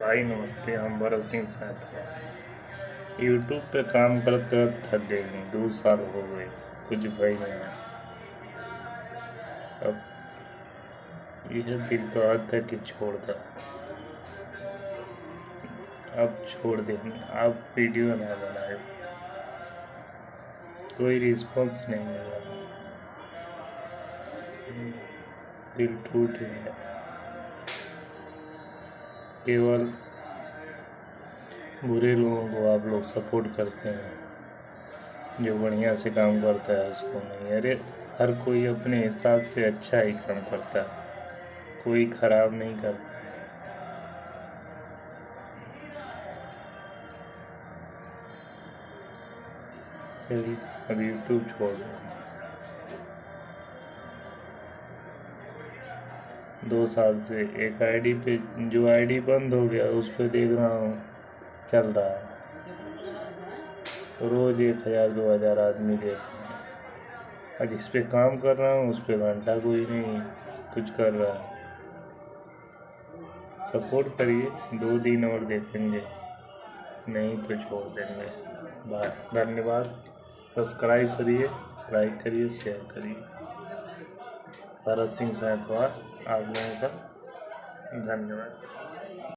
भाई नमस्ते। हम भरत सिंह साहब यूट्यूब पे काम करत करत थक गए। 2 साल हो गए, कुछ भई नहीं। अब यह दिल तो आता है कि छोड़ दो, अब छोड़ देंगे। अब वीडियो ना बनाए, कोई रिस्पॉन्स नहीं मिला, दिल टूट गया। केवल बुरे लोगों को आप लोग सपोर्ट करते हैं, जो बढ़िया से काम करता है उसको नहीं। अरे हर कोई अपने हिसाब से अच्छा ही काम करता है, कोई खराब नहीं करता। चलिए अब यूट्यूब छोड़ दो। 2 साल से एक आईडी पे, जो आईडी बंद हो गया उस पर देख रहा हूँ चल रहा है, रोज 1000-2000 आदमी देख रहे हैं। और जिस पे काम कर रहा हूँ उस पे घंटा कोई नहीं कुछ कर रहा है। सपोर्ट करिए, 2 दिन और देखेंगे, नहीं तो छोड़ देंगे। बाय, धन्यवाद। सब्सक्राइब करिए, लाइक करिए, शेयर करिए। भरत सिंह साहतवार आप लोगों का धन्यवाद।